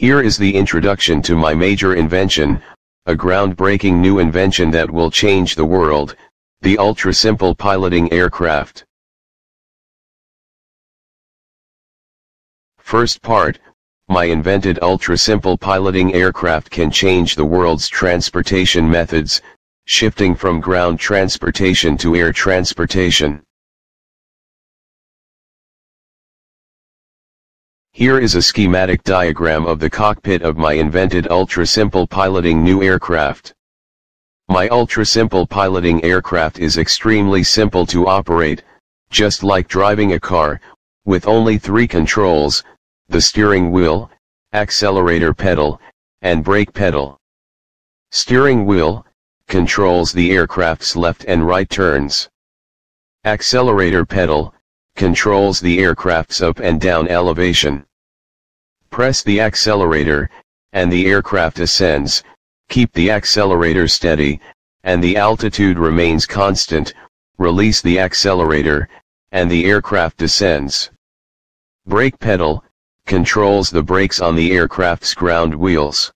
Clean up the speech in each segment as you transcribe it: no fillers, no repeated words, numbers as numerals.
Here is the introduction to my major invention, a groundbreaking new invention that will change the world, the ultra-simple piloting aircraft. First part, my invented ultra-simple piloting aircraft can change the world's transportation methods, shifting from ground transportation to air transportation. Here is a schematic diagram of the cockpit of my invented ultra-simple piloting new aircraft. My ultra-simple piloting aircraft is extremely simple to operate, just like driving a car, with only 3 controls: the steering wheel, accelerator pedal, and brake pedal. Steering wheel controls the aircraft's left and right turns. Accelerator pedal controls the aircraft's up and down elevation. Press the accelerator, and the aircraft ascends. Keep the accelerator steady, and the altitude remains constant. Release the accelerator, and the aircraft descends. Brake pedal controls the brakes on the aircraft's ground wheels.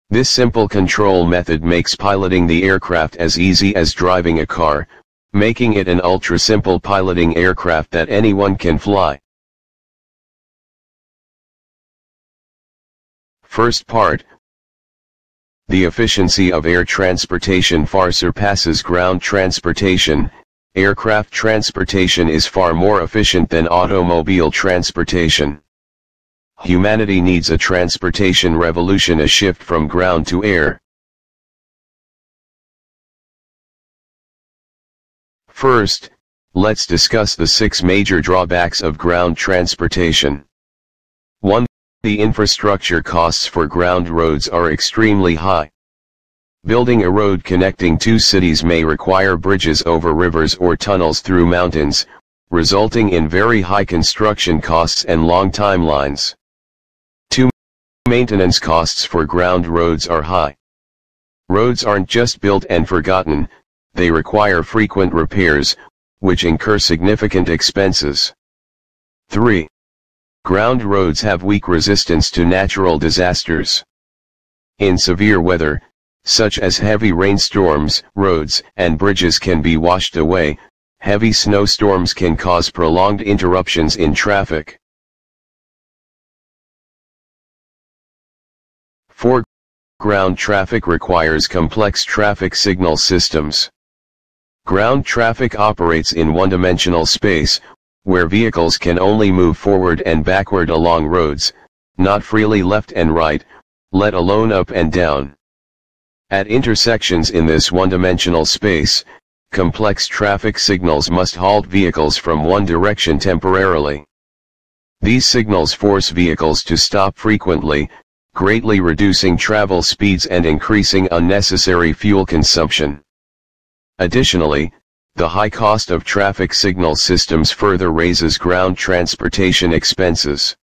This simple control method makes piloting the aircraft as easy as driving a car, making it an ultra-simple piloting aircraft that anyone can fly. First part. The efficiency of air transportation far surpasses ground transportation. Aircraft transportation is far more efficient than automobile transportation. Humanity needs a transportation revolution, a shift from ground to air. First, let's discuss the 6 major drawbacks of ground transportation. 1. The infrastructure costs for ground roads are extremely high. Building a road connecting 2 cities may require bridges over rivers or tunnels through mountains, resulting in very high construction costs and long timelines. 2. Maintenance costs for ground roads are high. Roads aren't just built and forgotten, they require frequent repairs, which incur significant expenses. 3. Ground roads have weak resistance to natural disasters. In severe weather, such as heavy rainstorms, roads and bridges can be washed away. Heavy snowstorms can cause prolonged interruptions in traffic. 4. Ground traffic requires complex traffic signal systems. Ground traffic operates in one-dimensional space, where vehicles can only move forward and backward along roads, not freely left and right, let alone up and down. At intersections in this one-dimensional space, complex traffic signals must halt vehicles from one direction temporarily. These signals force vehicles to stop frequently, greatly reducing travel speeds and increasing unnecessary fuel consumption. Additionally, the high cost of traffic signal systems further raises ground transportation expenses.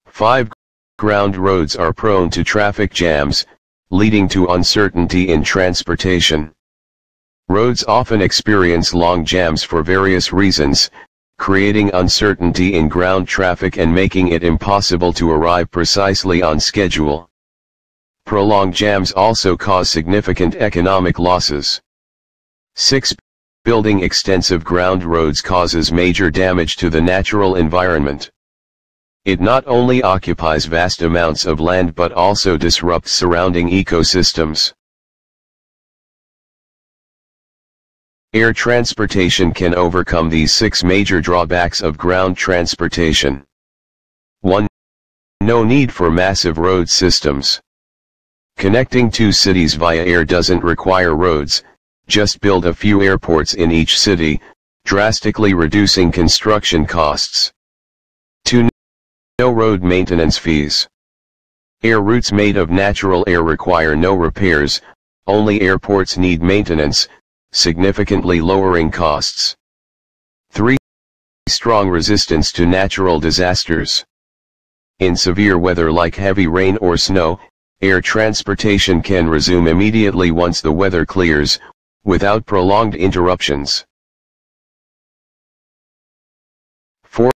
5. Ground roads are prone to traffic jams, leading to uncertainty in transportation. Roads often experience long jams for various reasons, creating uncertainty in ground traffic and making it impossible to arrive precisely on schedule. Prolonged jams also cause significant economic losses. 6. Building extensive ground roads causes major damage to the natural environment. It not only occupies vast amounts of land but also disrupts surrounding ecosystems. Air transportation can overcome these 6 major drawbacks of ground transportation. 1. No need for massive road systems. Connecting 2 cities via air doesn't require roads, just build a few airports in each city, drastically reducing construction costs. 2. No road maintenance fees. Air routes made of natural air require no repairs, only airports need maintenance, significantly lowering costs. 3. Strong resistance to natural disasters. In severe weather like heavy rain or snow, air transportation can resume immediately once the weather clears, without prolonged interruptions. 4.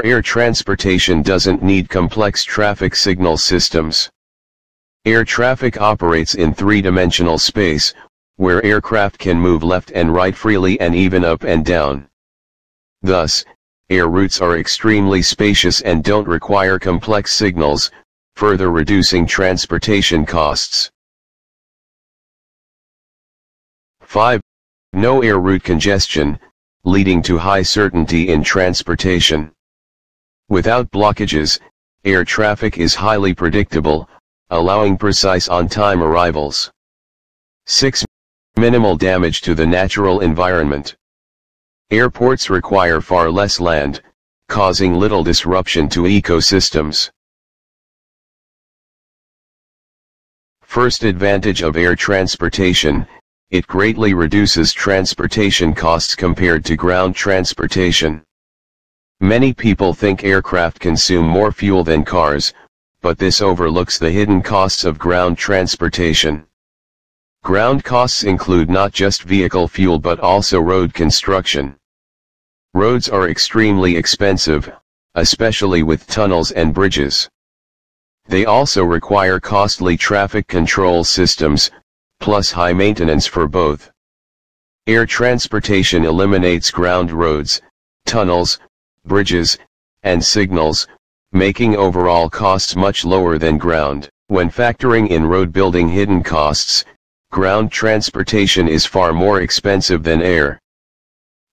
Air transportation doesn't need complex traffic signal systems. Air traffic operates in three-dimensional space, where aircraft can move left and right freely and even up and down. Thus, air routes are extremely spacious and don't require complex signals, further reducing transportation costs. 5. No air route congestion, leading to high certainty in transportation. Without blockages, air traffic is highly predictable, allowing precise on-time arrivals. 6. Minimal damage to the natural environment. Airports require far less land, causing little disruption to ecosystems. First advantage of air transportation: it greatly reduces transportation costs compared to ground transportation. Many people think aircraft consume more fuel than cars, but this overlooks the hidden costs of ground transportation. Ground costs include not just vehicle fuel but also road construction. Roads are extremely expensive, especially with tunnels and bridges. They also require costly traffic control systems, plus high maintenance for both. Air transportation eliminates ground roads, tunnels, bridges, and signals, making overall costs much lower than ground. When factoring in road building hidden costs, ground transportation is far more expensive than air.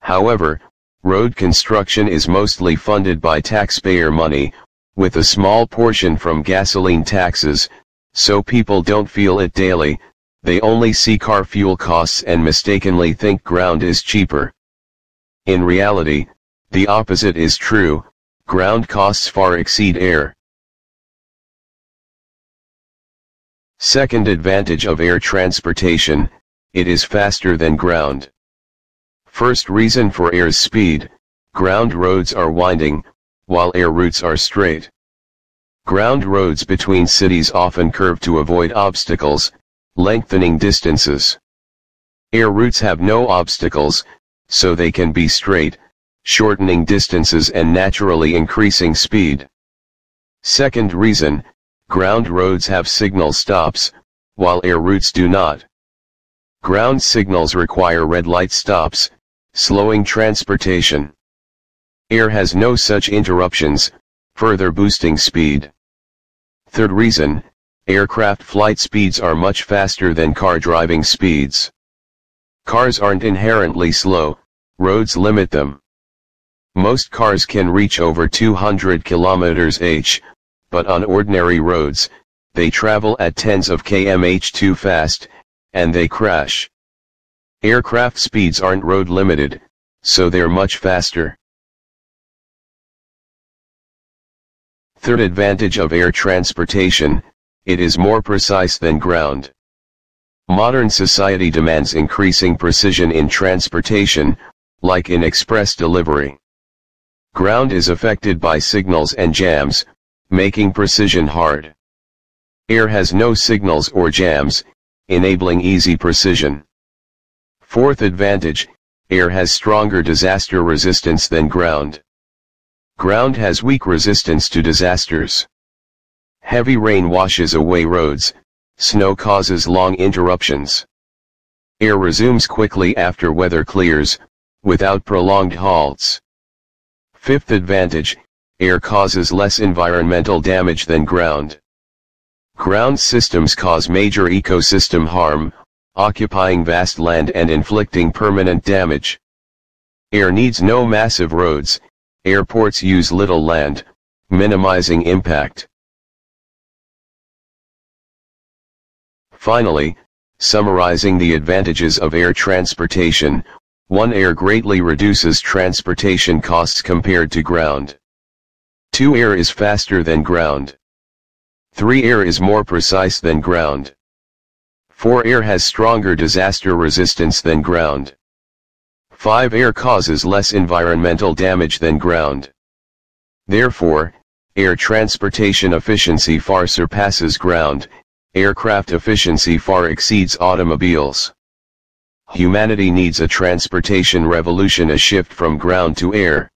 However, road construction is mostly funded by taxpayer money, with a small portion from gasoline taxes, so people don't feel it daily. They only see car fuel costs and mistakenly think ground is cheaper. In reality, the opposite is true: ground costs far exceed air. Second advantage of air transportation: it is faster than ground. First reason for air's speed: ground roads are winding, while air routes are straight. Ground roads between cities often curve to avoid obstacles, lengthening distances. Air routes have no obstacles, so they can be straight, shortening distances and naturally increasing speed. Second reason: ground roads have signal stops, while air routes do not. Ground signals require red light stops, slowing transportation. Air has no such interruptions, further boosting speed. Third reason: aircraft flight speeds are much faster than car driving speeds. Cars aren't inherently slow, roads limit them. Most cars can reach over 200 km/h, but on ordinary roads, they travel at tens of km/h too fast, and they crash. Aircraft speeds aren't road limited, so they're much faster. Third advantage of air transportation: it is more precise than ground. Modern society demands increasing precision in transportation, like in express delivery. Ground is affected by signals and jams, making precision hard. Air has no signals or jams, enabling easy precision. Fourth advantage: air has stronger disaster resistance than ground. Ground has weak resistance to disasters. Heavy rain washes away roads, snow causes long interruptions. Air resumes quickly after weather clears, without prolonged halts. Fifth advantage: air causes less environmental damage than ground. Ground systems cause major ecosystem harm, occupying vast land and inflicting permanent damage. Air needs no massive roads, airports use little land, minimizing impact. Finally, summarizing the advantages of air transportation: 1. Air greatly reduces transportation costs compared to ground. 2. Air is faster than ground. 3. Air is more precise than ground. 4. Air has stronger disaster resistance than ground. 5. Air causes less environmental damage than ground. Therefore, air transportation efficiency far surpasses ground. Aircraft efficiency far exceeds automobiles. Humanity needs a transportation revolution, a shift from ground to air.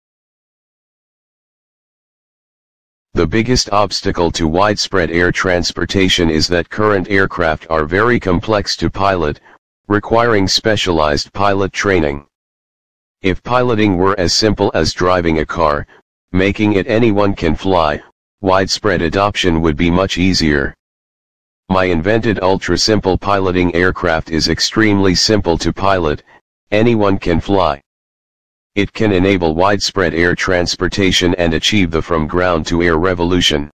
The biggest obstacle to widespread air transportation is that current aircraft are very complex to pilot, requiring specialized pilot training. If piloting were as simple as driving a car, making it anyone can fly, widespread adoption would be much easier. My invented ultra-simple piloting aircraft is extremely simple to pilot, anyone can fly. It can enable widespread air transportation and achieve the from-ground-to-air revolution.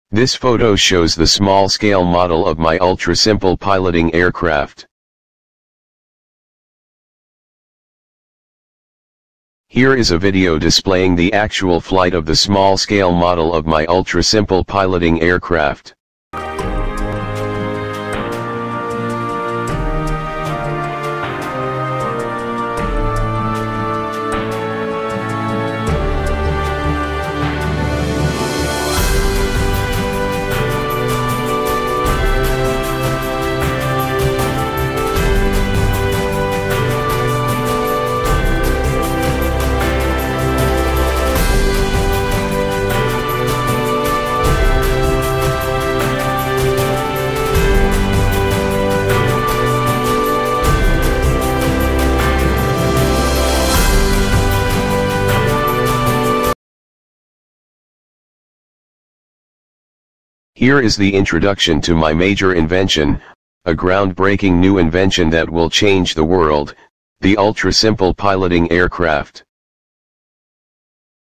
This photo shows the small-scale model of my ultra-simple piloting aircraft. Here is a video displaying the actual flight of the small-scale model of my ultra-simple piloting aircraft. Here is the introduction to my major invention, a groundbreaking new invention that will change the world, the ultra-simple piloting aircraft.